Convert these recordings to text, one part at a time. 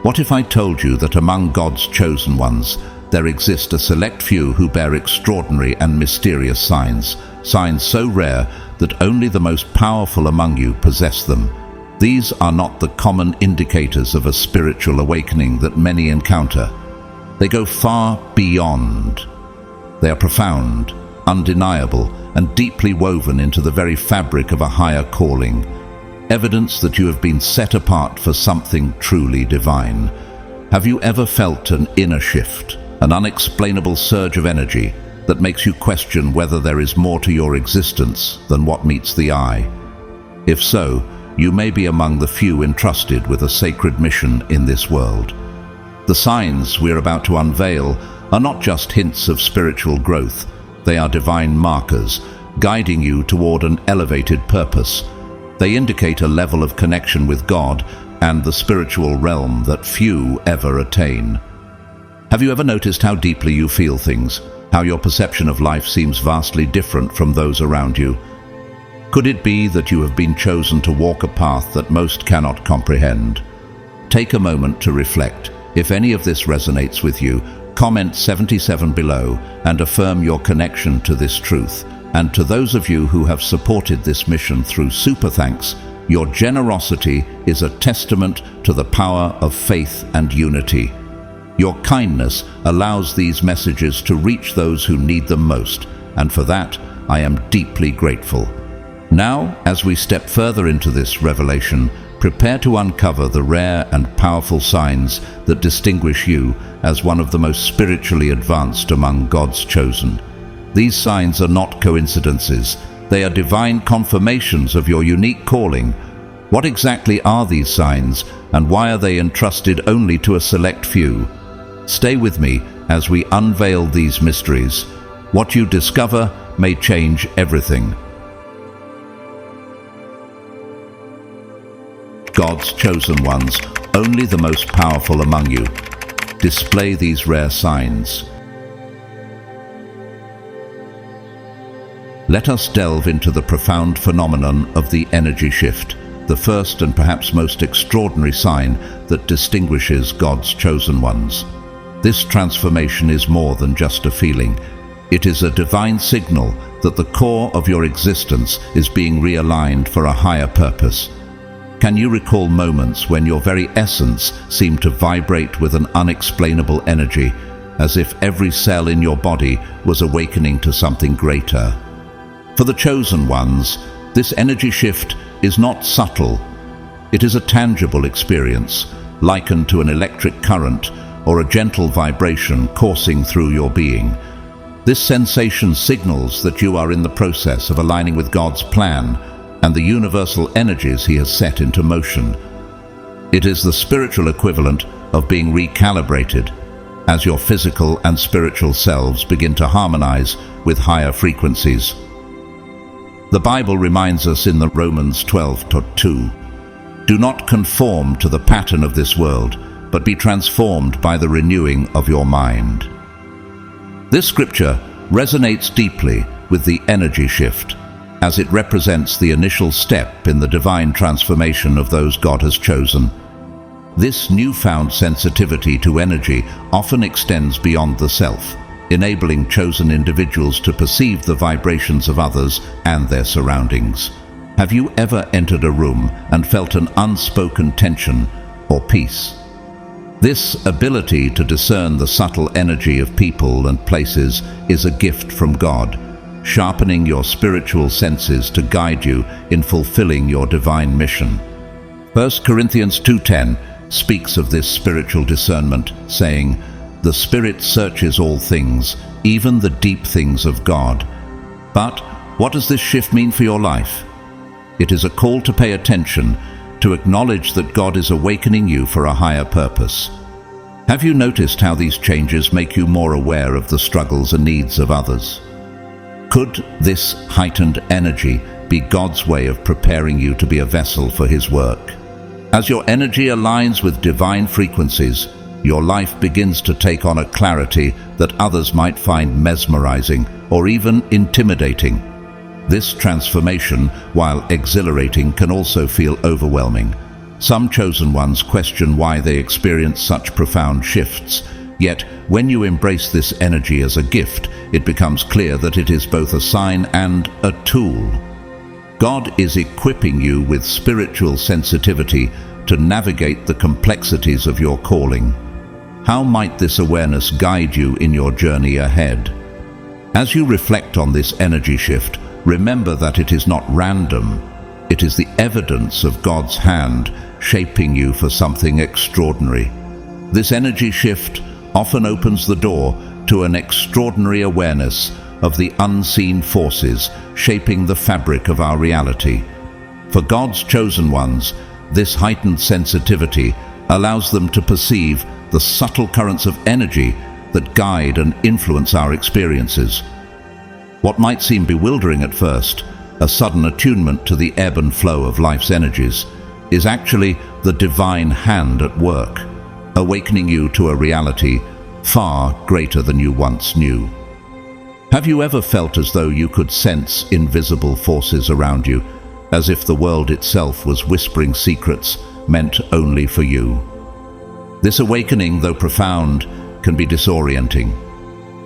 What if I told you that among God's chosen ones, there exist a select few who bear extraordinary and mysterious signs, signs so rare that only the most powerful among you possess them? These are not the common indicators of a spiritual awakening that many encounter. They go far beyond. They are profound, undeniable, and deeply woven into the very fabric of a higher calling. Evidence that you have been set apart for something truly divine. Have you ever felt an inner shift, an unexplainable surge of energy that makes you question whether there is more to your existence than what meets the eye? If so, you may be among the few entrusted with a sacred mission in this world. The signs we're about to unveil are not just hints of spiritual growth. They are divine markers, guiding you toward an elevated purpose. They indicate a level of connection with God and the spiritual realm that few ever attain. Have you ever noticed how deeply you feel things, how your perception of life seems vastly different from those around you? Could it be that you have been chosen to walk a path that most cannot comprehend? Take a moment to reflect. If any of this resonates with you, comment 77 below and affirm your connection to this truth. And to those of you who have supported this mission through super thanks, your generosity is a testament to the power of faith and unity. Your kindness allows these messages to reach those who need them most, and for that I am deeply grateful. Now, as we step further into this revelation, prepare to uncover the rare and powerful signs that distinguish you as one of the most spiritually advanced among God's chosen. These signs are not coincidences. They are divine confirmations of your unique calling. What exactly are these signs, and why are they entrusted only to a select few? Stay with me as we unveil these mysteries. What you discover may change everything. God's chosen ones, only the most powerful among you, display these rare signs. Let us delve into the profound phenomenon of the energy shift, the first and perhaps most extraordinary sign that distinguishes God's chosen ones. This transformation is more than just a feeling. It is a divine signal that the core of your existence is being realigned for a higher purpose. Can you recall moments when your very essence seemed to vibrate with an unexplainable energy, as if every cell in your body was awakening to something greater? For the chosen ones, this energy shift is not subtle. It is a tangible experience, likened to an electric current or a gentle vibration coursing through your being. This sensation signals that you are in the process of aligning with God's plan and the universal energies He has set into motion. It is the spiritual equivalent of being recalibrated, as your physical and spiritual selves begin to harmonize with higher frequencies. The Bible reminds us in the Romans 12:2, "Do not conform to the pattern of this world, but be transformed by the renewing of your mind." This scripture resonates deeply with the energy shift, as it represents the initial step in the divine transformation of those God has chosen. This newfound sensitivity to energy often extends beyond the self, enabling chosen individuals to perceive the vibrations of others and their surroundings. Have you ever entered a room and felt an unspoken tension or peace? This ability to discern the subtle energy of people and places is a gift from God, sharpening your spiritual senses to guide you in fulfilling your divine mission. 1 Corinthians 2:10 speaks of this spiritual discernment, saying, "The Spirit searches all things, even the deep things of God." But what does this shift mean for your life? It is a call to pay attention, to acknowledge that God is awakening you for a higher purpose. Have you noticed how these changes make you more aware of the struggles and needs of others? Could this heightened energy be God's way of preparing you to be a vessel for His work? As your energy aligns with divine frequencies, your life begins to take on a clarity that others might find mesmerizing or even intimidating. This transformation, while exhilarating, can also feel overwhelming. Some chosen ones question why they experience such profound shifts, yet when you embrace this energy as a gift, it becomes clear that it is both a sign and a tool. God is equipping you with spiritual sensitivity to navigate the complexities of your calling. How might this awareness guide you in your journey ahead? As you reflect on this energy shift, remember that it is not random. It is the evidence of God's hand shaping you for something extraordinary. This energy shift often opens the door to an extraordinary awareness of the unseen forces shaping the fabric of our reality. For God's chosen ones, this heightened sensitivity allows them to perceive the subtle currents of energy that guide and influence our experiences. What might seem bewildering at first, a sudden attunement to the ebb and flow of life's energies, is actually the divine hand at work, awakening you to a reality far greater than you once knew. Have you ever felt as though you could sense invisible forces around you, as if the world itself was whispering secrets meant only for you? This awakening, though profound, can be disorienting.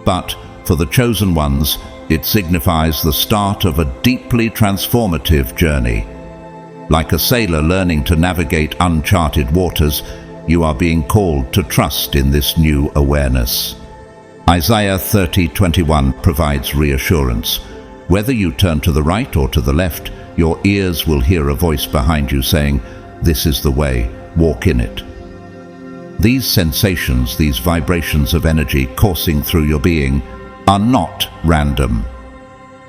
But for the chosen ones, it signifies the start of a deeply transformative journey. Like a sailor learning to navigate uncharted waters, you are being called to trust in this new awareness. Isaiah 30:21 provides reassurance. Whether you turn to the right or to the left, your ears will hear a voice behind you saying, "This is the way, walk in it." These sensations, these vibrations of energy coursing through your being, are not random.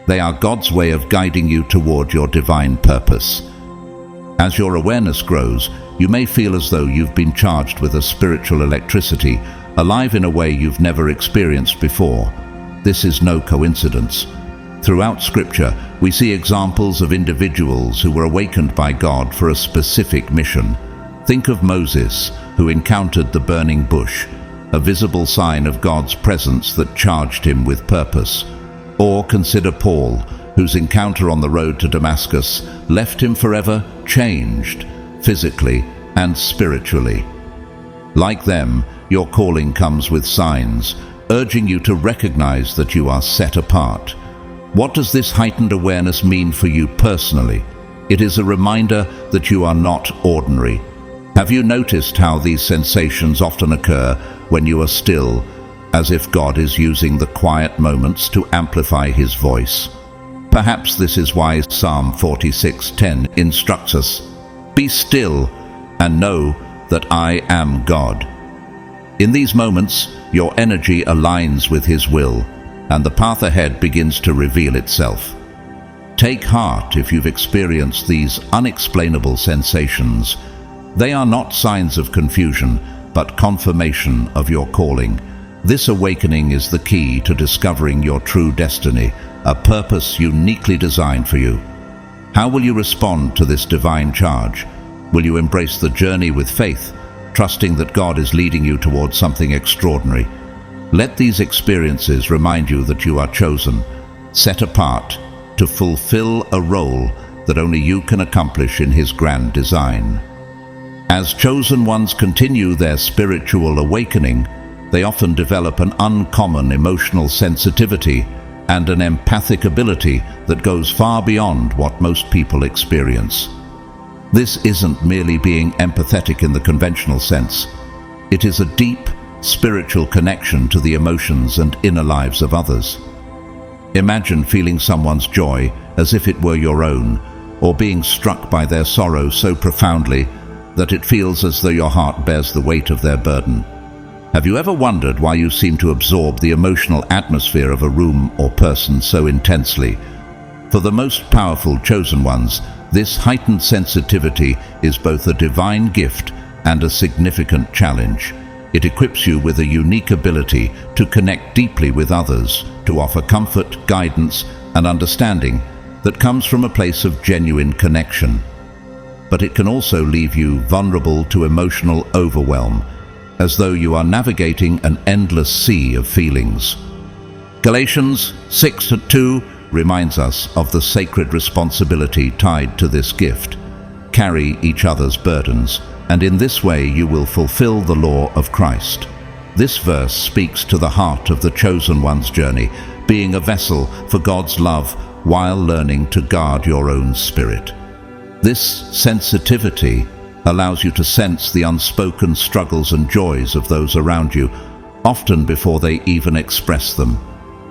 They are God's way of guiding you toward your divine purpose. As your awareness grows, you may feel as though you've been charged with a spiritual electricity, alive in a way you've never experienced before. This is no coincidence. Throughout Scripture, we see examples of individuals who were awakened by God for a specific mission. Think of Moses, who encountered the burning bush, a visible sign of God's presence that charged him with purpose. Or consider Paul, whose encounter on the road to Damascus left him forever changed, physically and spiritually. Like them, your calling comes with signs, urging you to recognize that you are set apart. What does this heightened awareness mean for you personally? It is a reminder that you are not ordinary. Have you noticed how these sensations often occur when you are still, as if God is using the quiet moments to amplify His voice? Perhaps this is why Psalm 46:10 instructs us, "Be still and know that I am God." In these moments, your energy aligns with His will, and the path ahead begins to reveal itself. Take heart if you've experienced these unexplainable sensations. They are not signs of confusion, but confirmation of your calling. This awakening is the key to discovering your true destiny, a purpose uniquely designed for you. How will you respond to this divine charge? Will you embrace the journey with faith, trusting that God is leading you towards something extraordinary? Let these experiences remind you that you are chosen, set apart, to fulfill a role that only you can accomplish in His grand design. As chosen ones continue their spiritual awakening, they often develop an uncommon emotional sensitivity and an empathic ability that goes far beyond what most people experience. This isn't merely being empathetic in the conventional sense. It is a deep, spiritual connection to the emotions and inner lives of others. Imagine feeling someone's joy as if it were your own, or being struck by their sorrow so profoundly that it feels as though your heart bears the weight of their burden. Have you ever wondered why you seem to absorb the emotional atmosphere of a room or person so intensely? For the most powerful chosen ones, this heightened sensitivity is both a divine gift and a significant challenge. It equips you with a unique ability to connect deeply with others, to offer comfort, guidance, and understanding that comes from a place of genuine connection. But it can also leave you vulnerable to emotional overwhelm, as though you are navigating an endless sea of feelings. Galatians 6:2 reminds us of the sacred responsibility tied to this gift. carry each other's burdens, and in this way you will fulfill the law of Christ. This verse speaks to the heart of the chosen one's journey, being a vessel for God's love while learning to guard your own spirit. This sensitivity allows you to sense the unspoken struggles and joys of those around you, often before they even express them.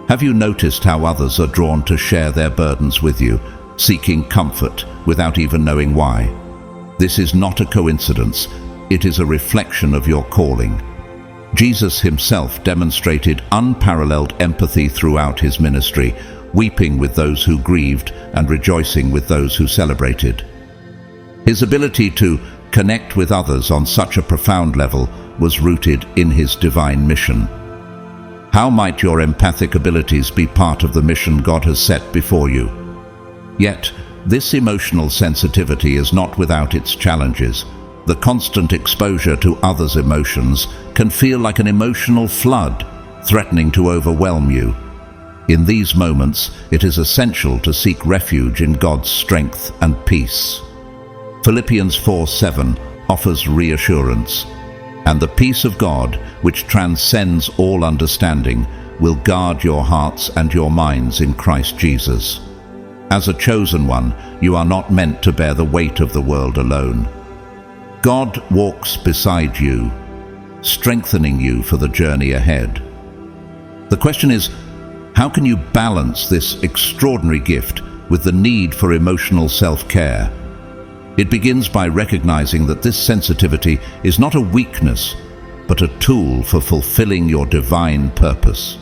Have you noticed how others are drawn to share their burdens with you, seeking comfort without even knowing why? This is not a coincidence. It is a reflection of your calling. Jesus himself demonstrated unparalleled empathy throughout his ministry, weeping with those who grieved and rejoicing with those who celebrated. His ability to connect with others on such a profound level was rooted in his divine mission. How might your empathic abilities be part of the mission God has set before you? Yet, this emotional sensitivity is not without its challenges. The constant exposure to others' emotions can feel like an emotional flood, threatening to overwhelm you. In these moments, it is essential to seek refuge in God's strength and peace. Philippians 4:7 offers reassurance, "And the peace of God, which transcends all understanding, will guard your hearts and your minds in Christ Jesus." As a chosen one, you are not meant to bear the weight of the world alone. God walks beside you, strengthening you for the journey ahead. The question is, how can you balance this extraordinary gift with the need for emotional self-care? It begins by recognizing that this sensitivity is not a weakness, but a tool for fulfilling your divine purpose.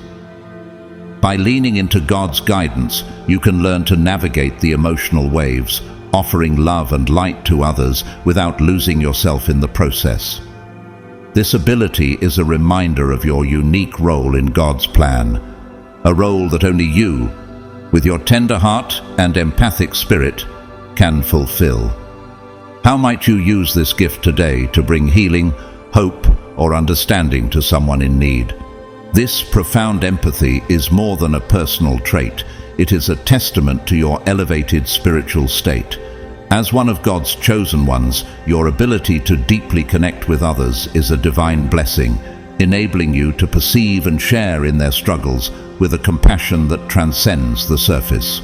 By leaning into God's guidance, you can learn to navigate the emotional waves, offering love and light to others without losing yourself in the process. This ability is a reminder of your unique role in God's plan, a role that only you, with your tender heart and empathic spirit, can fulfill. How might you use this gift today to bring healing, hope, or understanding to someone in need? This profound empathy is more than a personal trait. It is a testament to your elevated spiritual state. As one of God's chosen ones, your ability to deeply connect with others is a divine blessing, enabling you to perceive and share in their struggles with a compassion that transcends the surface.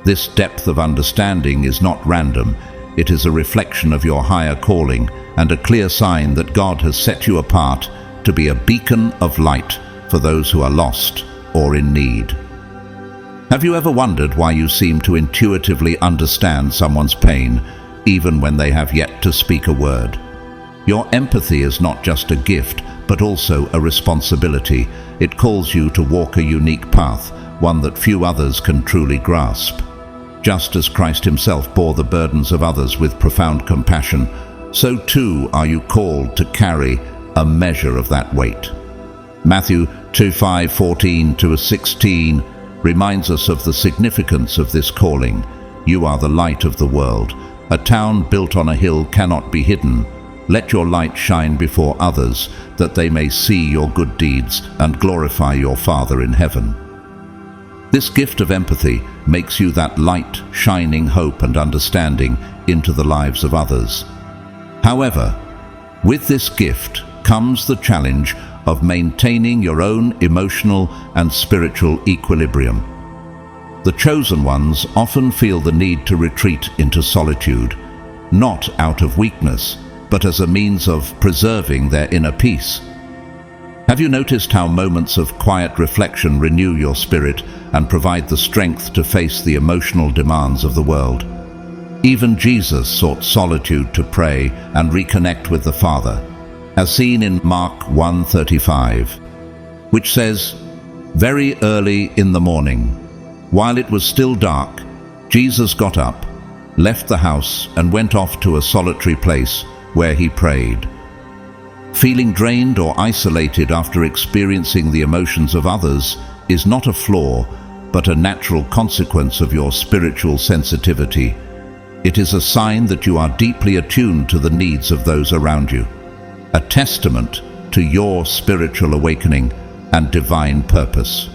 This depth of understanding is not random. It is a reflection of your higher calling and a clear sign that God has set you apart to be a beacon of light for those who are lost or in need. Have you ever wondered why you seem to intuitively understand someone's pain, even when they have yet to speak a word? Your empathy is not just a gift, but also a responsibility. It calls you to walk a unique path, one that few others can truly grasp. Just as Christ himself bore the burdens of others with profound compassion, so too are you called to carry a measure of that weight. Matthew 2:14-16 reminds us of the significance of this calling. You are the light of the world. A town built on a hill cannot be hidden. Let your light shine before others, that they may see your good deeds and glorify your Father in heaven. This gift of empathy makes you that light, shining hope and understanding into the lives of others. However, with this gift comes the challenge of maintaining your own emotional and spiritual equilibrium. The chosen ones often feel the need to retreat into solitude, not out of weakness, but as a means of preserving their inner peace. Have you noticed how moments of quiet reflection renew your spirit and provide the strength to face the emotional demands of the world? Even Jesus sought solitude to pray and reconnect with the Father, as seen in Mark 1:35, which says, "Very early in the morning, while it was still dark, Jesus got up, left the house and went off to a solitary place where he prayed." Feeling drained or isolated after experiencing the emotions of others is not a flaw, but a natural consequence of your spiritual sensitivity. It is a sign that you are deeply attuned to the needs of those around you, a testament to your spiritual awakening and divine purpose.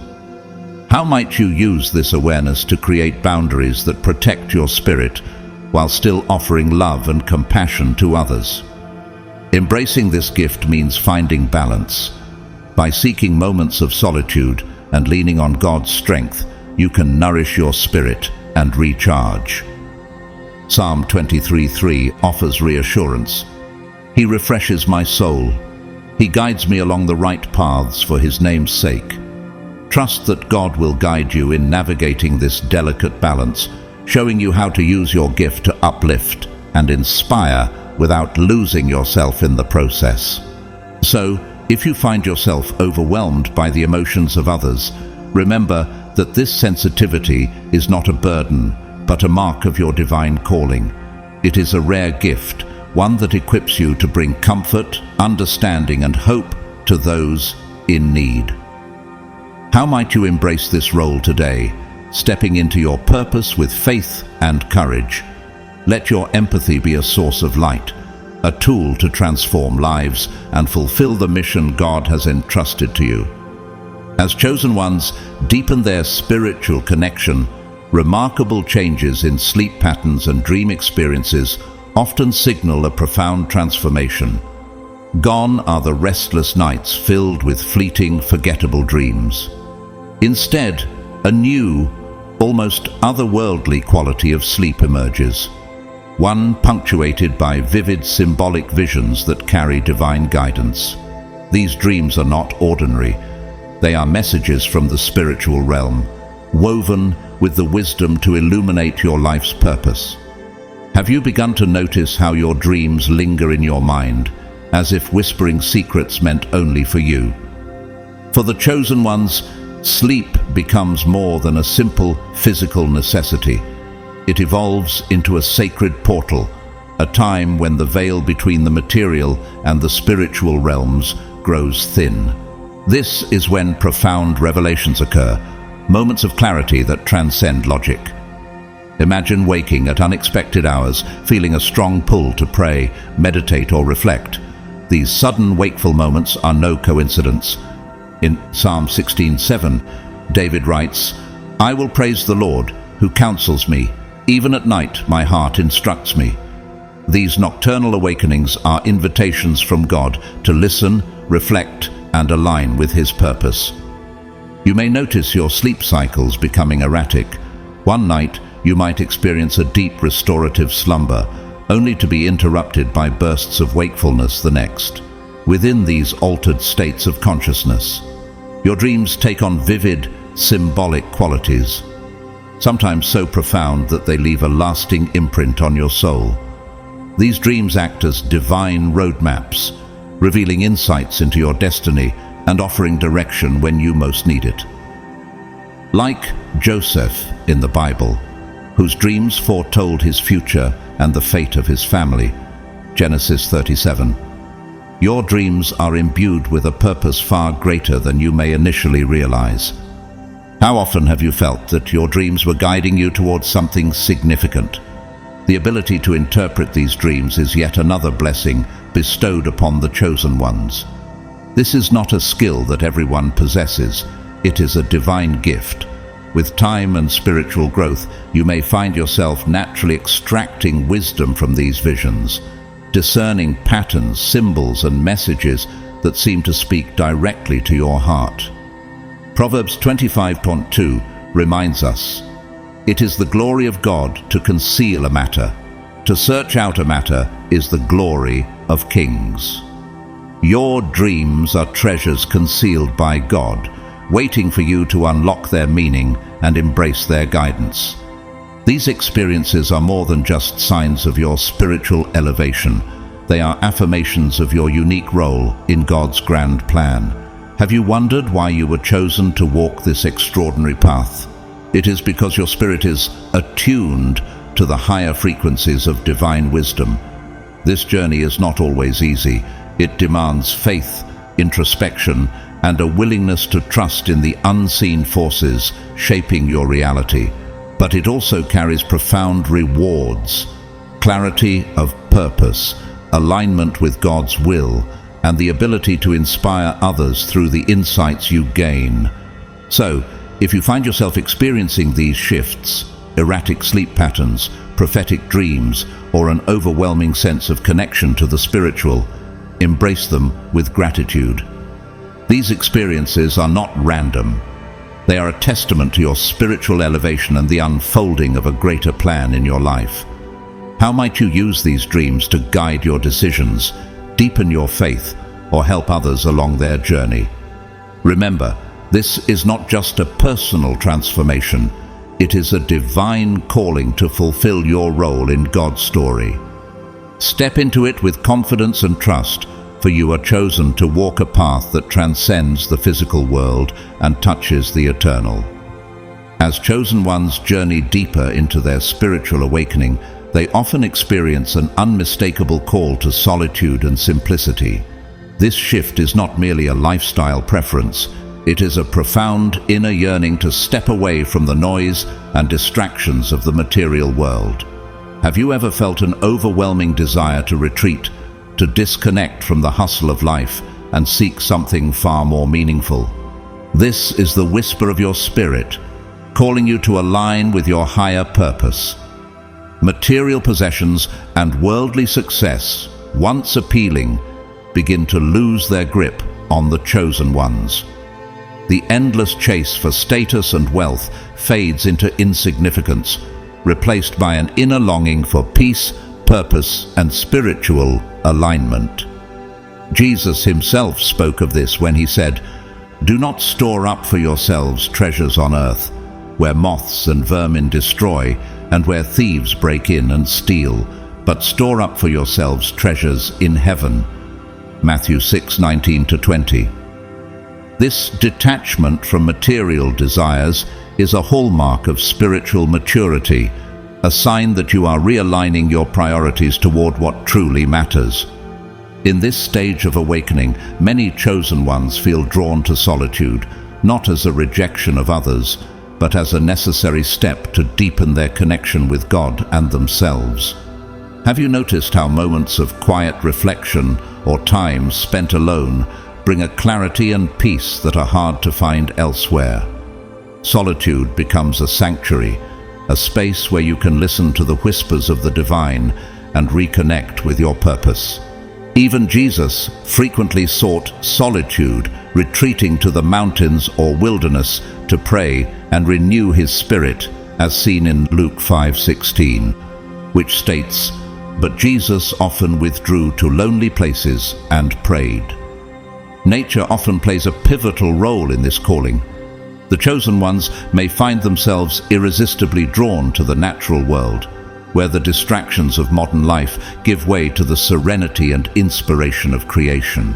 How might you use this awareness to create boundaries that protect your spirit while still offering love and compassion to others. Embracing this gift means finding balance. By seeking moments of solitude and leaning on God's strength, you can nourish your spirit and recharge. Psalm 23:3 offers reassurance. He refreshes my soul. He guides me along the right paths for His name's sake. Trust that God will guide you in navigating this delicate balance, showing you how to use your gift to uplift and inspire without losing yourself in the process. So, if you find yourself overwhelmed by the emotions of others, remember that this sensitivity is not a burden, but a mark of your divine calling. It is a rare gift, one that equips you to bring comfort, understanding, and hope to those in need. How might you embrace this role today, stepping into your purpose with faith and courage? Let your empathy be a source of light, a tool to transform lives and fulfill the mission God has entrusted to you. As chosen ones deepen their spiritual connection, remarkable changes in sleep patterns and dream experiences often signal a profound transformation. Gone are the restless nights filled with fleeting, forgettable dreams. Instead, a new, almost otherworldly quality of sleep emerges, one punctuated by vivid symbolic visions that carry divine guidance. These dreams are not ordinary. They are messages from the spiritual realm, woven with the wisdom to illuminate your life's purpose. Have you begun to notice how your dreams linger in your mind, as if whispering secrets meant only for you? For the chosen ones, sleep becomes more than a simple physical necessity. It evolves into a sacred portal, a time when the veil between the material and the spiritual realms grows thin. This is when profound revelations occur, moments of clarity that transcend logic. Imagine waking at unexpected hours, feeling a strong pull to pray, meditate, or reflect. These sudden wakeful moments are no coincidence. In Psalm 16:7, David writes, "I will praise the Lord, who counsels me. Even at night my heart instructs me." These nocturnal awakenings are invitations from God to listen, reflect, and align with His purpose. You may notice your sleep cycles becoming erratic. One night, you might experience a deep restorative slumber, only to be interrupted by bursts of wakefulness the next. Within these altered states of consciousness, your dreams take on vivid, symbolic qualities, sometimes so profound that they leave a lasting imprint on your soul. These dreams act as divine roadmaps, revealing insights into your destiny and offering direction when you most need it. Like Joseph in the Bible, whose dreams foretold his future and the fate of his family, Genesis 37. Your dreams are imbued with a purpose far greater than you may initially realize. How often have you felt that your dreams were guiding you towards something significant? The ability to interpret these dreams is yet another blessing bestowed upon the chosen ones. This is not a skill that everyone possesses. It is a divine gift. With time and spiritual growth, you may find yourself naturally extracting wisdom from these visions, discerning patterns, symbols, and messages that seem to speak directly to your heart. Proverbs 25:2 reminds us, "It is the glory of God to conceal a matter. To search out a matter is the glory of kings." Your dreams are treasures concealed by God, waiting for you to unlock their meaning and embrace their guidance. These experiences are more than just signs of your spiritual elevation. They are affirmations of your unique role in God's grand plan. Have you wondered why you were chosen to walk this extraordinary path? It is because your spirit is attuned to the higher frequencies of divine wisdom. This journey is not always easy. It demands faith, introspection, and a willingness to trust in the unseen forces shaping your reality. But it also carries profound rewards: clarity of purpose, alignment with God's will, and the ability to inspire others through the insights you gain. So, if you find yourself experiencing these shifts, erratic sleep patterns, prophetic dreams, or an overwhelming sense of connection to the spiritual, embrace them with gratitude. These experiences are not random. They are a testament to your spiritual elevation and the unfolding of a greater plan in your life. How might you use these dreams to guide your decisions, deepen your faith, or help others along their journey? Remember, this is not just a personal transformation. It is a divine calling to fulfill your role in God's story. Step into it with confidence and trust, for you are chosen to walk a path that transcends the physical world and touches the eternal. As chosen ones journey deeper into their spiritual awakening, they often experience an unmistakable call to solitude and simplicity. This shift is not merely a lifestyle preference. It is a profound inner yearning to step away from the noise and distractions of the material world. Have you ever felt an overwhelming desire to retreat, to disconnect from the hustle of life and seek something far more meaningful? This is the whisper of your spirit, calling you to align with your higher purpose. Material possessions and worldly success, once appealing, begin to lose their grip on the chosen ones. The endless chase for status and wealth fades into insignificance, replaced by an inner longing for peace, purpose, and spiritual alignment. Jesus himself spoke of this when he said, "Do not store up for yourselves treasures on earth, where moths and vermin destroy, and where thieves break in and steal, but store up for yourselves treasures in heaven." Matthew 6:19-20. This detachment from material desires is a hallmark of spiritual maturity, a sign that you are realigning your priorities toward what truly matters. In this stage of awakening, many chosen ones feel drawn to solitude, not as a rejection of others, but as a necessary step to deepen their connection with God and themselves. Have you noticed how moments of quiet reflection or time spent alone bring a clarity and peace that are hard to find elsewhere? Solitude becomes a sanctuary, a space where you can listen to the whispers of the divine and reconnect with your purpose. Even Jesus frequently sought solitude, retreating to the mountains or wilderness to pray and renew his spirit, as seen in Luke 5:16, which states, "But Jesus often withdrew to lonely places and prayed." Nature often plays a pivotal role in this calling. The chosen ones may find themselves irresistibly drawn to the natural world, where the distractions of modern life give way to the serenity and inspiration of creation.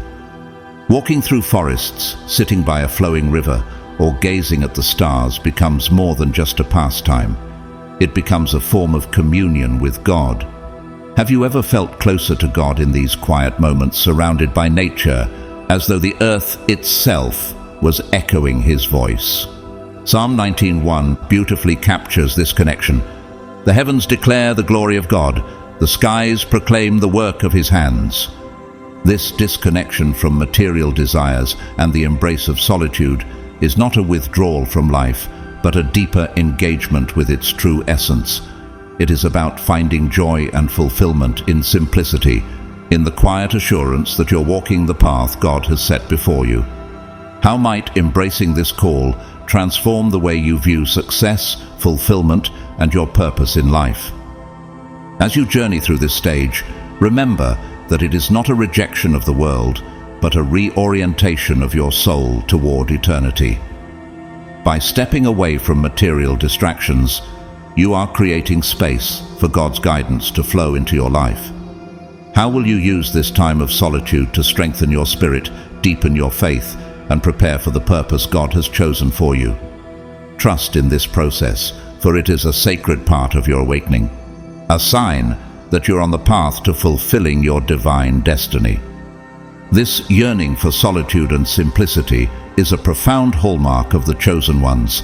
Walking through forests, sitting by a flowing river, or gazing at the stars becomes more than just a pastime. It becomes a form of communion with God. Have you ever felt closer to God in these quiet moments, surrounded by nature, as though the earth itself was echoing his voice? Psalm 19:1 beautifully captures this connection. "The heavens declare the glory of God, the skies proclaim the work of his hands." This disconnection from material desires and the embrace of solitude is not a withdrawal from life, but a deeper engagement with its true essence. It is about finding joy and fulfillment in simplicity, in the quiet assurance that you're walking the path God has set before you. How might embracing this call transform the way you view success, fulfillment, and your purpose in life? As you journey through this stage, remember that it is not a rejection of the world, but a reorientation of your soul toward eternity. By stepping away from material distractions, you are creating space for God's guidance to flow into your life. How will you use this time of solitude to strengthen your spirit, deepen your faith, and prepare for the purpose God has chosen for you? Trust in this process, for it is a sacred part of your awakening, a sign that you're on the path to fulfilling your divine destiny. This yearning for solitude and simplicity is a profound hallmark of the chosen ones,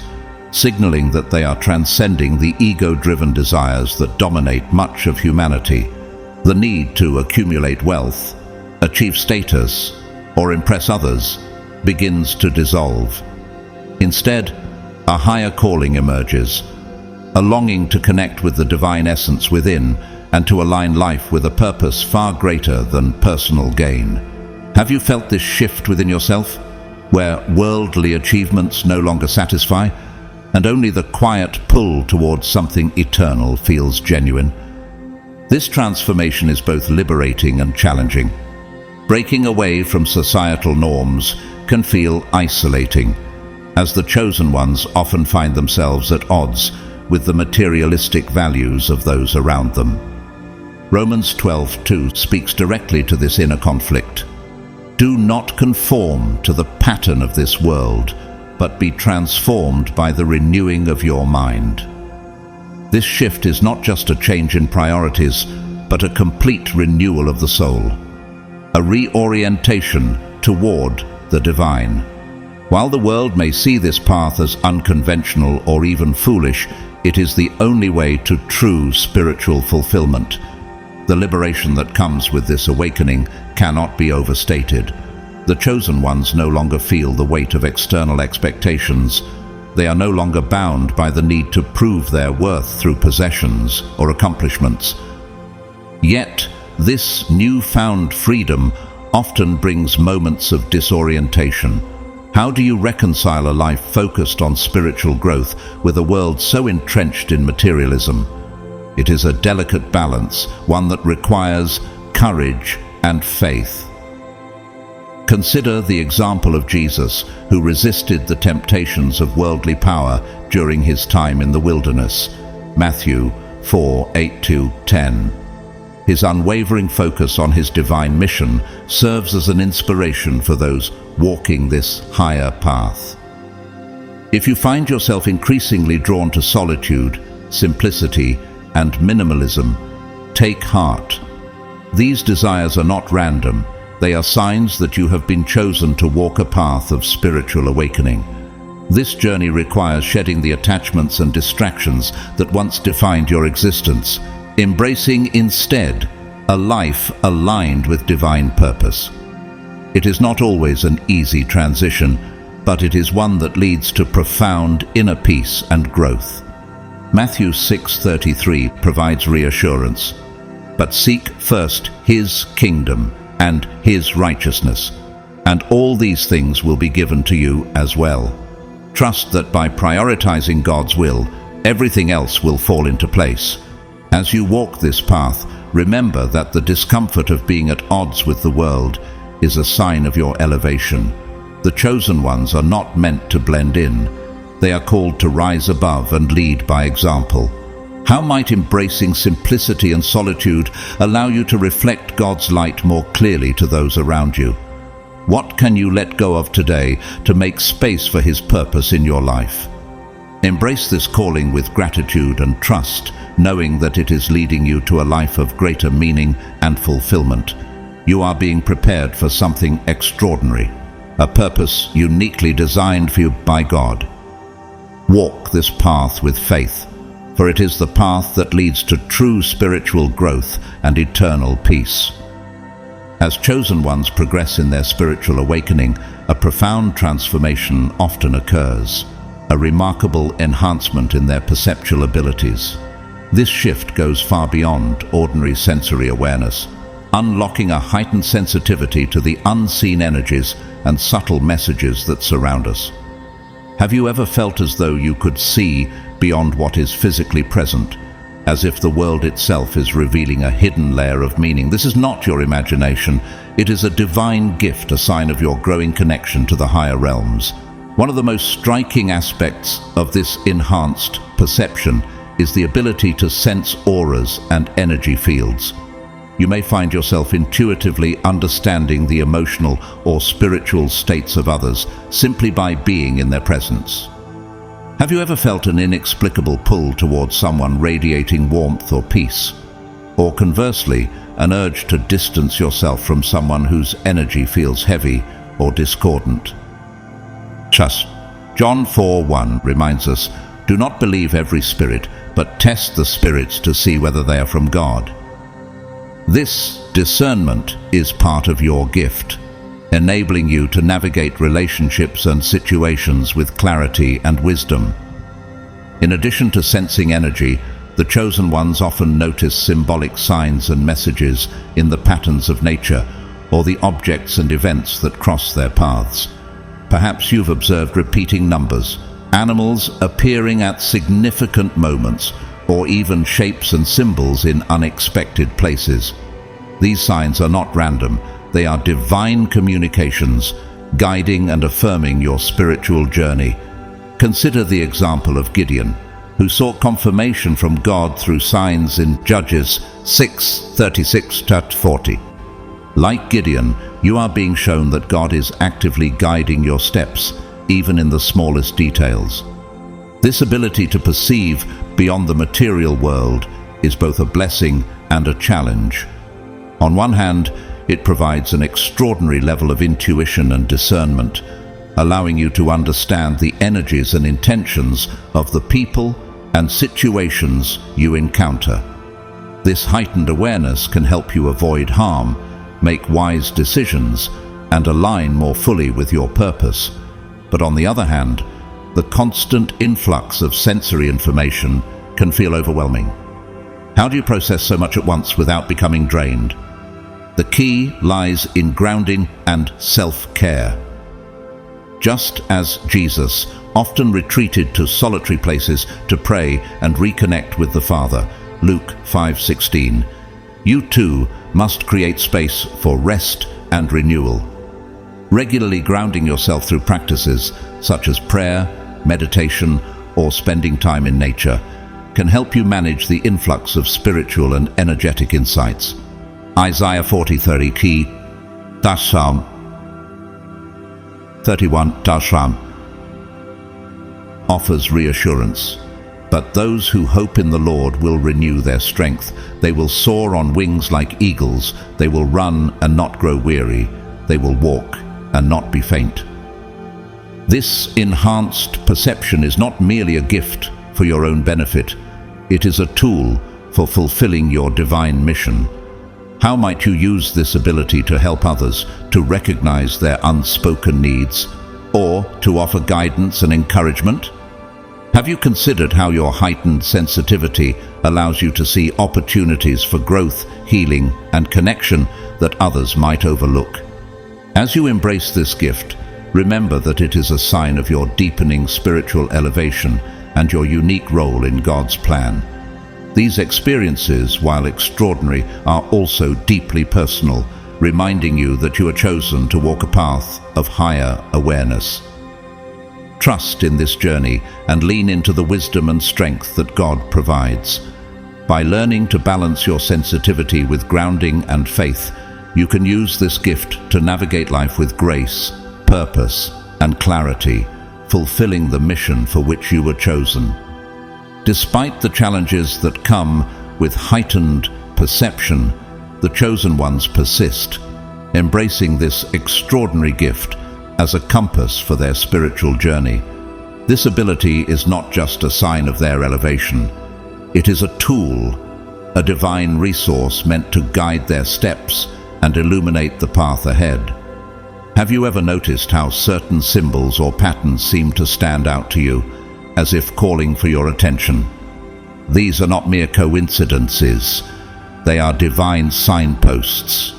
signaling that they are transcending the ego-driven desires that dominate much of humanity. The need to accumulate wealth, achieve status, or impress others begins to dissolve. Instead, a higher calling emerges, a longing to connect with the divine essence within and to align life with a purpose far greater than personal gain. Have you felt this shift within yourself, where worldly achievements no longer satisfy, and only the quiet pull towards something eternal feels genuine? This transformation is both liberating and challenging. Breaking away from societal norms can feel isolating, as the chosen ones often find themselves at odds with the materialistic values of those around them. Romans 12:2 speaks directly to this inner conflict. Do not conform to the pattern of this world, but be transformed by the renewing of your mind. This shift is not just a change in priorities, but a complete renewal of the soul, a reorientation toward the divine. While the world may see this path as unconventional or even foolish, it is the only way to true spiritual fulfillment. The liberation that comes with this awakening cannot be overstated. The chosen ones no longer feel the weight of external expectations. They are no longer bound by the need to prove their worth through possessions or accomplishments. Yet, this newfound freedom often brings moments of disorientation. How do you reconcile a life focused on spiritual growth with a world so entrenched in materialism? It is a delicate balance, one that requires courage and faith. Consider the example of Jesus, who resisted the temptations of worldly power during his time in the wilderness. Matthew 4:8-10. His unwavering focus on his divine mission serves as an inspiration for those walking this higher path. If you find yourself increasingly drawn to solitude, simplicity, and minimalism, take heart. These desires are not random. They are signs that you have been chosen to walk a path of spiritual awakening. This journey requires shedding the attachments and distractions that once defined your existence, embracing instead a life aligned with divine purpose. It is not always an easy transition, but it is one that leads to profound inner peace and growth. Matthew 6:33 provides reassurance. But seek first his kingdom and his righteousness, and all these things will be given to you as well. Trust that by prioritizing God's will, everything else will fall into place. As you walk this path, remember that the discomfort of being at odds with the world is a sign of your elevation. The chosen ones are not meant to blend in. They are called to rise above and lead by example. How might embracing simplicity and solitude allow you to reflect God's light more clearly to those around you? What can you let go of today to make space for His purpose in your life? Embrace this calling with gratitude and trust, knowing that it is leading you to a life of greater meaning and fulfillment. You are being prepared for something extraordinary, a purpose uniquely designed for you by God. Walk this path with faith, for it is the path that leads to true spiritual growth and eternal peace. As chosen ones progress in their spiritual awakening, a profound transformation often occurs, a remarkable enhancement in their perceptual abilities. This shift goes far beyond ordinary sensory awareness, unlocking a heightened sensitivity to the unseen energies and subtle messages that surround us. Have you ever felt as though you could see beyond what is physically present, as if the world itself is revealing a hidden layer of meaning? This is not your imagination. It is a divine gift, a sign of your growing connection to the higher realms. One of the most striking aspects of this enhanced perception is the ability to sense auras and energy fields. You may find yourself intuitively understanding the emotional or spiritual states of others simply by being in their presence. Have you ever felt an inexplicable pull towards someone radiating warmth or peace? Or conversely, an urge to distance yourself from someone whose energy feels heavy or discordant? Trust. John 4:1 reminds us, "Do not believe every spirit, but test the spirits to see whether they are from God." This discernment is part of your gift, enabling you to navigate relationships and situations with clarity and wisdom. In addition to sensing energy, the chosen ones often notice symbolic signs and messages in the patterns of nature or the objects and events that cross their paths. Perhaps you've observed repeating numbers, animals appearing at significant moments, or even shapes and symbols in unexpected places. These signs are not random. They are divine communications, guiding and affirming your spiritual journey. Consider the example of Gideon, who sought confirmation from God through signs in Judges 6:36-40. Like Gideon, you are being shown that God is actively guiding your steps, even in the smallest details. This ability to perceive beyond the material world is both a blessing and a challenge. On one hand, it provides an extraordinary level of intuition and discernment, allowing you to understand the energies and intentions of the people and situations you encounter. This heightened awareness can help you avoid harm, make wise decisions, and align more fully with your purpose. But on the other hand, the constant influx of sensory information can feel overwhelming. How do you process so much at once without becoming drained? The key lies in grounding and self-care. Just as Jesus often retreated to solitary places to pray and reconnect with the Father, Luke 5:16, you too must create space for rest and renewal. Regularly grounding yourself through practices such as prayer, meditation, or spending time in nature can help you manage the influx of spiritual and energetic insights. Isaiah 40:30 key Psalm 31 Psalm offers reassurance. But those who hope in the Lord will renew their strength. They will soar on wings like eagles. They will run and not grow weary. They will walk and not be faint. This enhanced perception is not merely a gift for your own benefit. It is a tool for fulfilling your divine mission. How might you use this ability to help others to recognize their unspoken needs, or to offer guidance and encouragement? Have you considered how your heightened sensitivity allows you to see opportunities for growth, healing, and connection that others might overlook? As you embrace this gift, remember that it is a sign of your deepening spiritual elevation and your unique role in God's plan. These experiences, while extraordinary, are also deeply personal, reminding you that you are chosen to walk a path of higher awareness. Trust in this journey and lean into the wisdom and strength that God provides. By learning to balance your sensitivity with grounding and faith, you can use this gift to navigate life with grace, purpose, and clarity, fulfilling the mission for which you were chosen. Despite the challenges that come with heightened perception, the chosen ones persist, embracing this extraordinary gift as a compass for their spiritual journey. This ability is not just a sign of their elevation. It is a tool, a divine resource meant to guide their steps and illuminate the path ahead. Have you ever noticed how certain symbols or patterns seem to stand out to you, as if calling for your attention? These are not mere coincidences. They are divine signposts,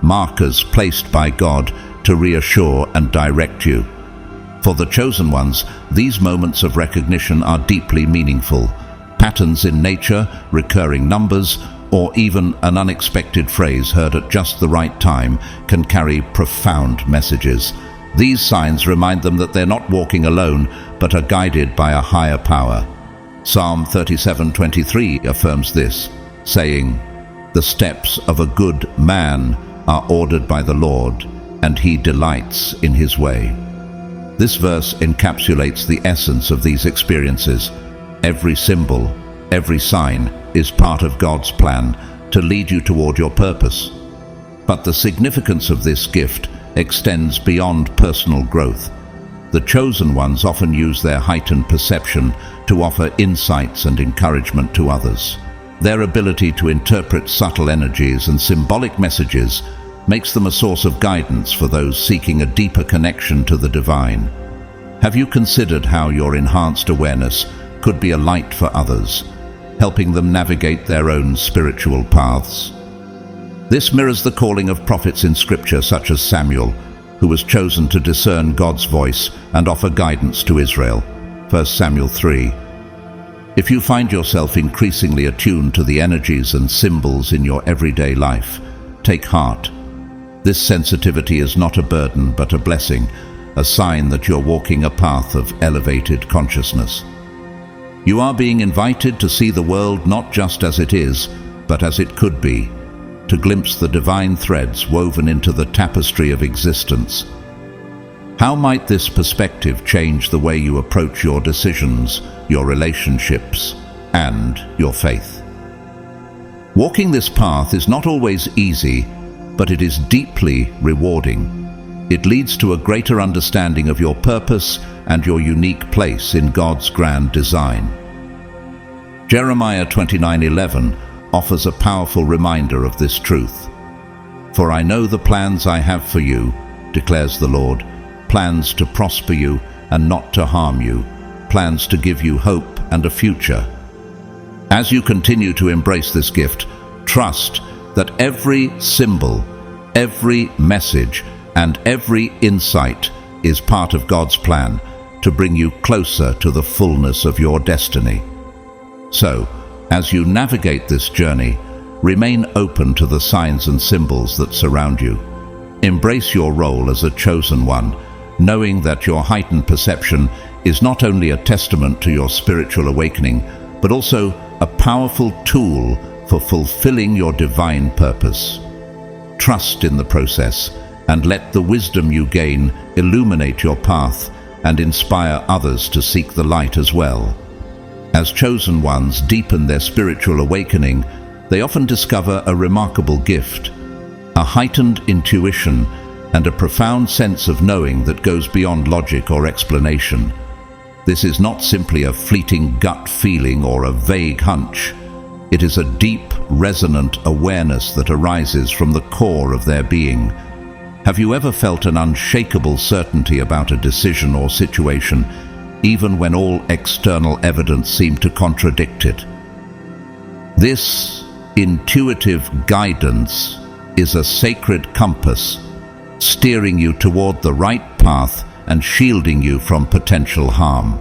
markers placed by God to reassure and direct you. For the chosen ones, these moments of recognition are deeply meaningful. Patterns in nature, recurring numbers, or even an unexpected phrase heard at just the right time can carry profound messages. These signs remind them that they're not walking alone, but are guided by a higher power. Psalm 37:23 affirms this, saying, "The steps of a good man are ordered by the Lord, and he delights in his way." This verse encapsulates the essence of these experiences. Every symbol, every sign is part of God's plan to lead you toward your purpose. But the significance of this gift extends beyond personal growth. The chosen ones often use their heightened perception to offer insights and encouragement to others. Their ability to interpret subtle energies and symbolic messages makes them a source of guidance for those seeking a deeper connection to the divine. Have you considered how your enhanced awareness could be a light for others, helping them navigate their own spiritual paths. This mirrors the calling of prophets in Scripture, such as Samuel, who was chosen to discern God's voice and offer guidance to Israel. 1 Samuel 3. If you find yourself increasingly attuned to the energies and symbols in your everyday life, take heart. This sensitivity is not a burden but a blessing, a sign that you're walking a path of elevated consciousness. You are being invited to see the world not just as it is, but as it could be, to glimpse the divine threads woven into the tapestry of existence. How might this perspective change the way you approach your decisions, your relationships, and your faith? Walking this path is not always easy, but it is deeply rewarding. It leads to a greater understanding of your purpose and your unique place in God's grand design. Jeremiah 29:11 offers a powerful reminder of this truth. "For I know the plans I have for you, declares the Lord, plans to prosper you and not to harm you, plans to give you hope and a future." As you continue to embrace this gift, trust that every symbol, every message, and every insight is part of God's plan to bring you closer to the fullness of your destiny. So, as you navigate this journey, remain open to the signs and symbols that surround you. Embrace your role as a chosen one, knowing that your heightened perception is not only a testament to your spiritual awakening, but also a powerful tool for fulfilling your divine purpose. Trust in the process and let the wisdom you gain illuminate your path and inspire others to seek the light as well. As chosen ones deepen their spiritual awakening, they often discover a remarkable gift, a heightened intuition and a profound sense of knowing that goes beyond logic or explanation. This is not simply a fleeting gut feeling or a vague hunch. It is a deep, resonant awareness that arises from the core of their being. Have you ever felt an unshakable certainty about a decision or situation, even when all external evidence seemed to contradict it? This intuitive guidance is a sacred compass, steering you toward the right path and shielding you from potential harm.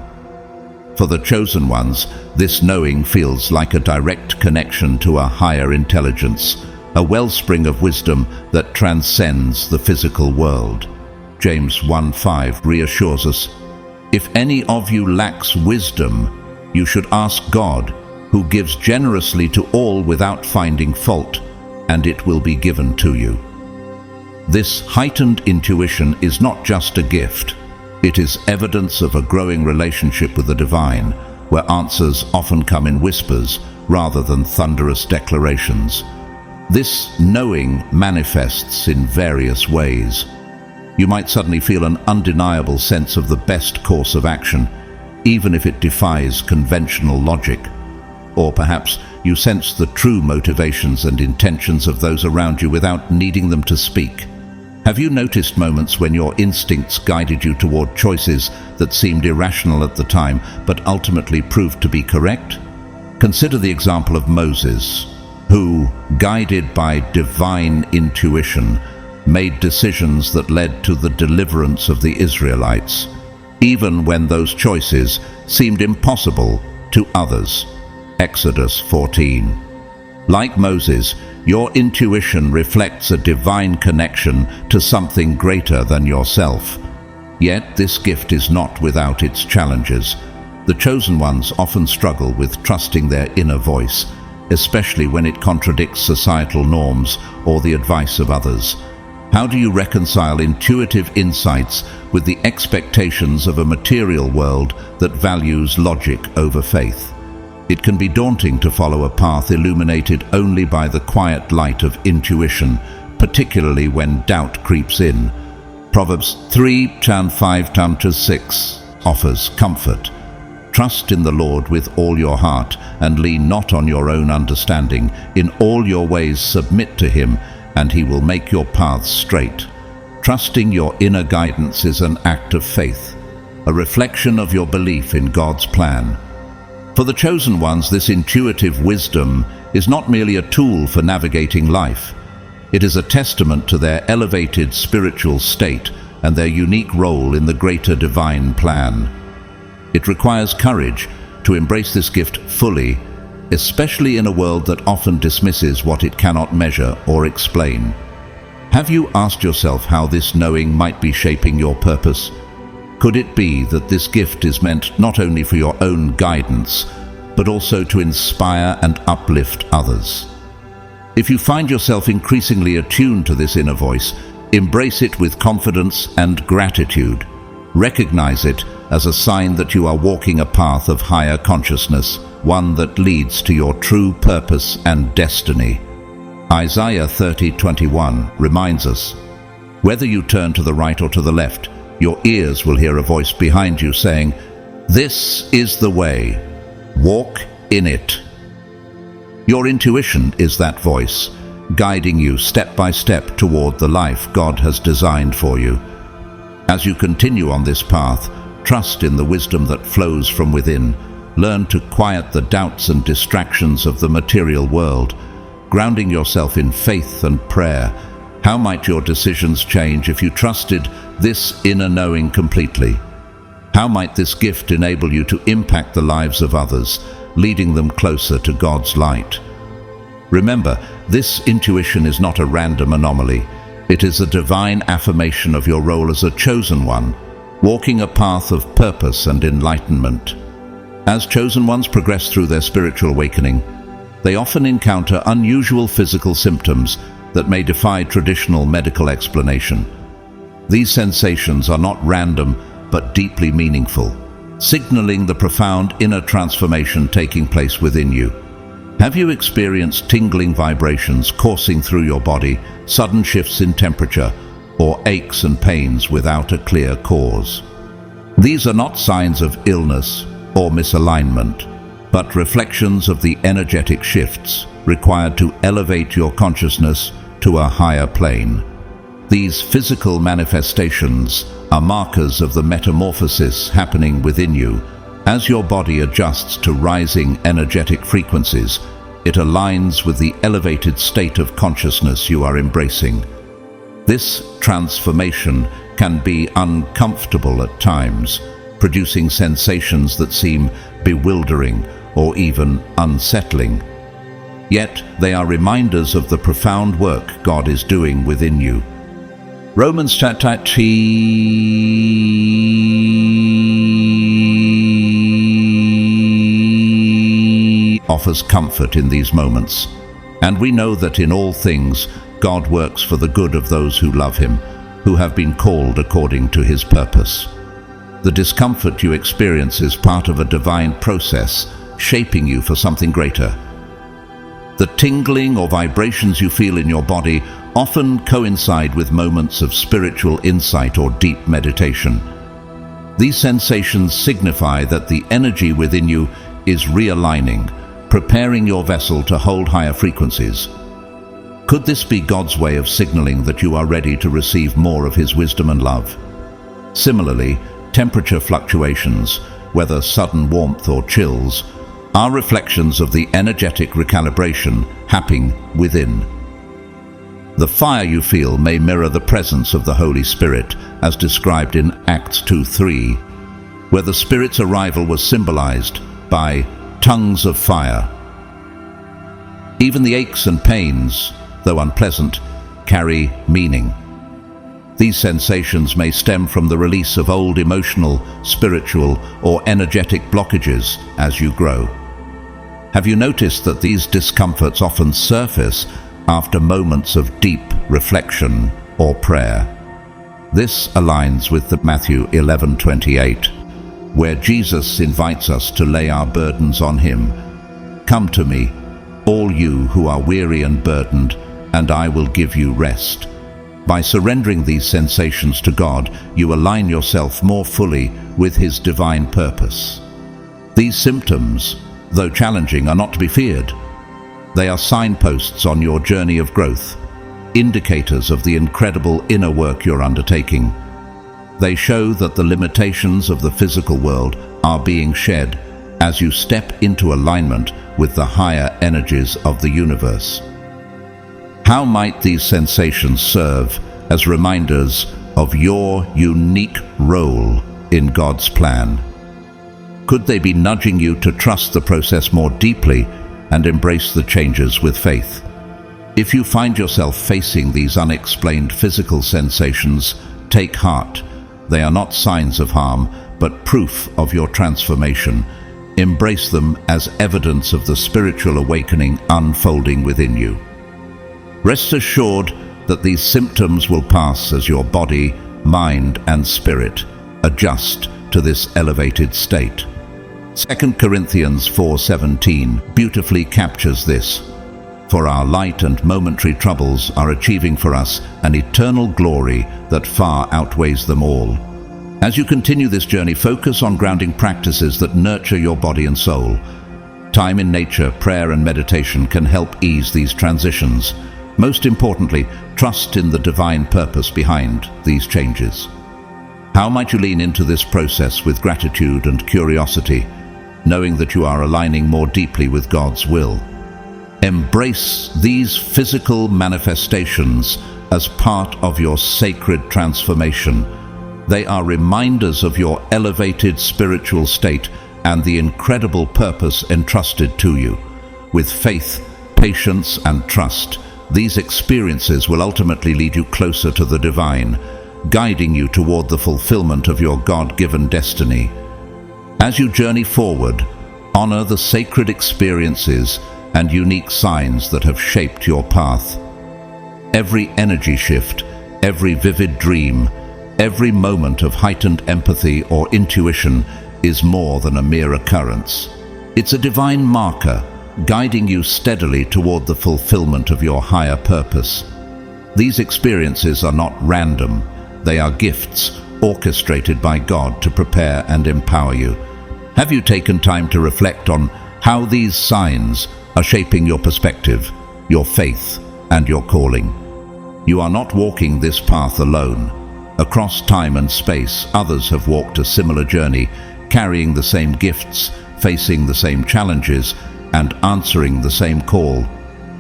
For the chosen ones, this knowing feels like a direct connection to a higher intelligence, a wellspring of wisdom that transcends the physical world. James 1:5 reassures us, "If any of you lacks wisdom, you should ask God, who gives generously to all without finding fault, and it will be given to you." This heightened intuition is not just a gift. It is evidence of a growing relationship with the divine, where answers often come in whispers rather than thunderous declarations. This knowing manifests in various ways. You might suddenly feel an undeniable sense of the best course of action, even if it defies conventional logic. Or perhaps you sense the true motivations and intentions of those around you without needing them to speak. Have you noticed moments when your instincts guided you toward choices that seemed irrational at the time, but ultimately proved to be correct? Consider the example of Moses, who, guided by divine intuition, made decisions that led to the deliverance of the Israelites, even when those choices seemed impossible to others. Exodus 14. Like Moses, your intuition reflects a divine connection to something greater than yourself. Yet this gift is not without its challenges. The chosen ones often struggle with trusting their inner voice, especially when it contradicts societal norms or the advice of others. How do you reconcile intuitive insights with the expectations of a material world that values logic over faith? It can be daunting to follow a path illuminated only by the quiet light of intuition, particularly when doubt creeps in. Proverbs 3:5-6 offers comfort. Trust in the Lord with all your heart, and lean not on your own understanding. In all your ways submit to Him, and He will make your paths straight. Trusting your inner guidance is an act of faith, a reflection of your belief in God's plan. For the chosen ones, this intuitive wisdom is not merely a tool for navigating life. It is a testament to their elevated spiritual state and their unique role in the greater divine plan. It requires courage to embrace this gift fully, especially in a world that often dismisses what it cannot measure or explain. Have you asked yourself how this knowing might be shaping your purpose? Could it be that this gift is meant not only for your own guidance, but also to inspire and uplift others? If you find yourself increasingly attuned to this inner voice, embrace it with confidence and gratitude. Recognize it as a sign that you are walking a path of higher consciousness, one that leads to your true purpose and destiny. Isaiah 30:21 reminds us, "Whether you turn to the right or to the left, your ears will hear a voice behind you saying, 'This is the way, walk in it.'" Your intuition is that voice, guiding you step by step toward the life God has designed for you. As you continue on this path, trust in the wisdom that flows from within. Learn to quiet the doubts and distractions of the material world, grounding yourself in faith and prayer. How might your decisions change if you trusted this inner knowing completely? How might this gift enable you to impact the lives of others, leading them closer to God's light? Remember, this intuition is not a random anomaly. It is a divine affirmation of your role as a chosen one, walking a path of purpose and enlightenment. As chosen ones progress through their spiritual awakening, they often encounter unusual physical symptoms that may defy traditional medical explanation. These sensations are not random but deeply meaningful, signaling the profound inner transformation taking place within you. Have you experienced tingling vibrations coursing through your body, sudden shifts in temperature, or aches and pains without a clear cause? These are not signs of illness or misalignment, but reflections of the energetic shifts required to elevate your consciousness to a higher plane. These physical manifestations are markers of the metamorphosis happening within you. As your body adjusts to rising energetic frequencies, it aligns with the elevated state of consciousness you are embracing. This transformation can be uncomfortable at times, producing sensations that seem bewildering or even unsettling. Yet they are reminders of the profound work God is doing within you. Romans chapter 3 offers comfort in these moments, and we know that in all things God works for the good of those who love Him, who have been called according to His purpose. The discomfort you experience is part of a divine process, shaping you for something greater. The tingling or vibrations you feel in your body often coincide with moments of spiritual insight or deep meditation. These sensations signify that the energy within you is realigning, preparing your vessel to hold higher frequencies. Could this be God's way of signaling that you are ready to receive more of His wisdom and love? Similarly, temperature fluctuations, whether sudden warmth or chills, are reflections of the energetic recalibration happening within. The fire you feel may mirror the presence of the Holy Spirit, as described in Acts 2:3, where the Spirit's arrival was symbolized by tongues of fire. Even the aches and pains, though unpleasant, carry meaning. These sensations may stem from the release of old emotional, spiritual, or energetic blockages as you grow. Have you noticed that these discomforts often surface after moments of deep reflection or prayer? This aligns with the Matthew 11:28, where Jesus invites us to lay our burdens on Him. "Come to me, all you who are weary and burdened, and I will give you rest." By surrendering these sensations to God, you align yourself more fully with His divine purpose. These symptoms, though challenging, are not to be feared. They are signposts on your journey of growth, indicators of the incredible inner work you're undertaking. They show that the limitations of the physical world are being shed as you step into alignment with the higher energies of the universe. How might these sensations serve as reminders of your unique role in God's plan? Could they be nudging you to trust the process more deeply and embrace the changes with faith? If you find yourself facing these unexplained physical sensations, take heart. They are not signs of harm, but proof of your transformation. Embrace them as evidence of the spiritual awakening unfolding within you. Rest assured that these symptoms will pass as your body, mind, and spirit adjust to this elevated state. 2 Corinthians 4:17 beautifully captures this. For our light and momentary troubles are achieving for us an eternal glory that far outweighs them all. As you continue this journey, focus on grounding practices that nurture your body and soul. Time in nature, prayer, and meditation can help ease these transitions. Most importantly, trust in the divine purpose behind these changes. How might you lean into this process with gratitude and curiosity, knowing that you are aligning more deeply with God's will? Embrace these physical manifestations as part of your sacred transformation. They are reminders of your elevated spiritual state and the incredible purpose entrusted to you. With faith, patience, and trust, these experiences will ultimately lead you closer to the divine, guiding you toward the fulfillment of your God-given destiny. As you journey forward, honor the sacred experiences and unique signs that have shaped your path. Every energy shift, every vivid dream, every moment of heightened empathy or intuition is more than a mere occurrence. It's a divine marker, guiding you steadily toward the fulfillment of your higher purpose. These experiences are not random. They are gifts orchestrated by God to prepare and empower you. Have you taken time to reflect on how these signs are shaping your perspective, your faith, and your calling? You are not walking this path alone. Across time and space, others have walked a similar journey, carrying the same gifts, facing the same challenges, and answering the same call.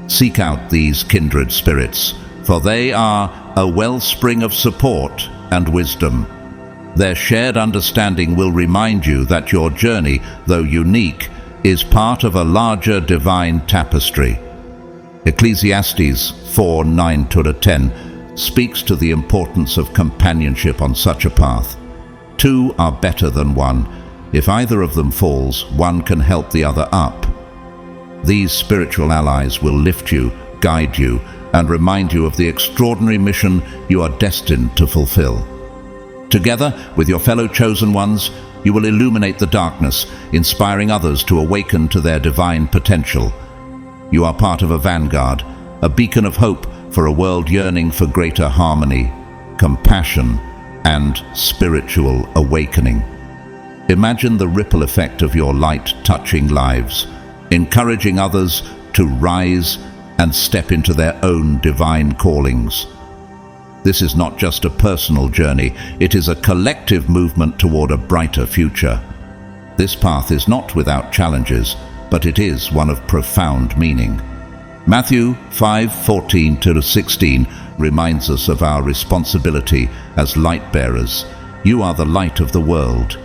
Seek out these kindred spirits, for they are a wellspring of support and wisdom. Their shared understanding will remind you that your journey, though unique, is part of a larger divine tapestry. Ecclesiastes 4:9-10 speaks to the importance of companionship on such a path. Two are better than one. If either of them falls, one can help the other up. These spiritual allies will lift you, guide you, and remind you of the extraordinary mission you are destined to fulfill. Together with your fellow chosen ones, you will illuminate the darkness, inspiring others to awaken to their divine potential. You are part of a vanguard, a beacon of hope for a world yearning for greater harmony, compassion, and spiritual awakening. Imagine the ripple effect of your light touching lives, encouraging others to rise and step into their own divine callings. This is not just a personal journey, it is a collective movement toward a brighter future. This path is not without challenges, but it is one of profound meaning. Matthew 5:14-16 reminds us of our responsibility as light bearers. You are the light of the world.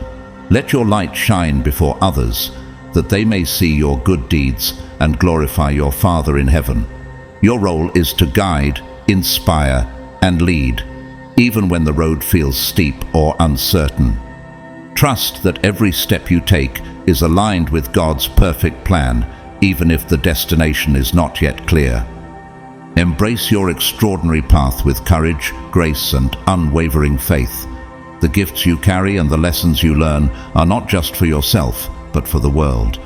Let your light shine before others, that they may see your good deeds and glorify your Father in heaven. Your role is to guide, inspire, and lead, even when the road feels steep or uncertain. Trust that every step you take is aligned with God's perfect plan, even if the destination is not yet clear. Embrace your extraordinary path with courage, grace, and unwavering faith. The gifts you carry and the lessons you learn are not just for yourself, but for the world.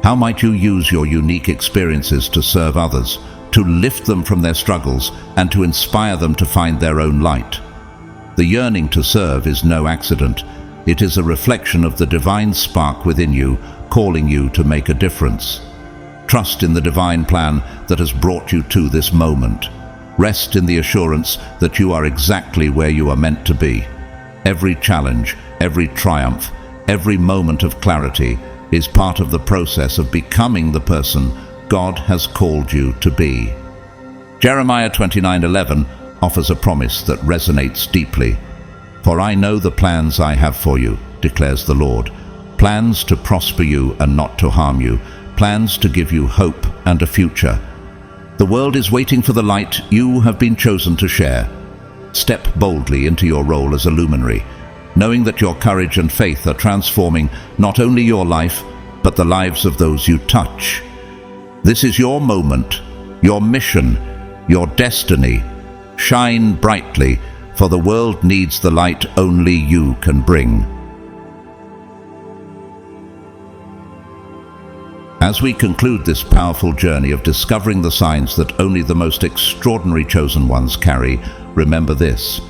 How might you use your unique experiences to serve others, to lift them from their struggles, and to inspire them to find their own light? The yearning to serve is no accident. It is a reflection of the divine spark within you, calling you to make a difference. Trust in the divine plan that has brought you to this moment. Rest in the assurance that you are exactly where you are meant to be. Every challenge, every triumph, every moment of clarity is part of the process of becoming the person God has called you to be. Jeremiah 29:11 offers a promise that resonates deeply. "For I know the plans I have for you, declares the Lord, plans to prosper you and not to harm you, plans to give you hope and a future." The world is waiting for the light you have been chosen to share. Step boldly into your role as a luminary, knowing that your courage and faith are transforming not only your life, but the lives of those you touch. This is your moment, your mission, your destiny. Shine brightly, for the world needs the light only you can bring. As we conclude this powerful journey of discovering the signs that only the most extraordinary chosen ones carry, remember this: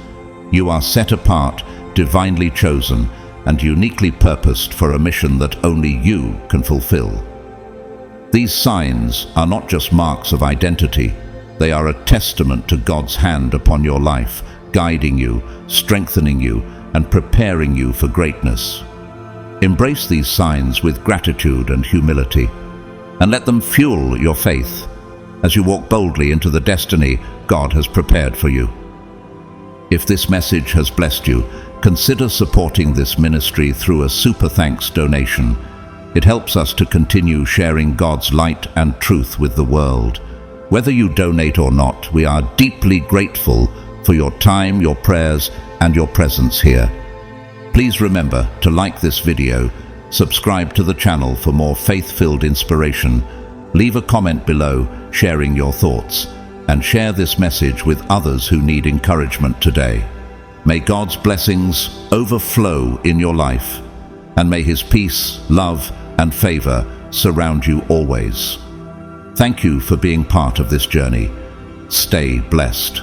you are set apart, divinely chosen, and uniquely purposed for a mission that only you can fulfill. These signs are not just marks of identity, they are a testament to God's hand upon your life, guiding you, strengthening you, and preparing you for greatness. Embrace these signs with gratitude and humility, and let them fuel your faith as you walk boldly into the destiny God has prepared for you. If this message has blessed you, consider supporting this ministry through a super thanks donation. It helps us to continue sharing God's light and truth with the world. Whether you donate or not, we are deeply grateful for your time, your prayers, and your presence here. Please remember to like this video, subscribe to the channel for more faith-filled inspiration, leave a comment below sharing your thoughts, and share this message with others who need encouragement today. May God's blessings overflow in your life, and may His peace, love, and favor surround you always. Thank you for being part of this journey. Stay blessed.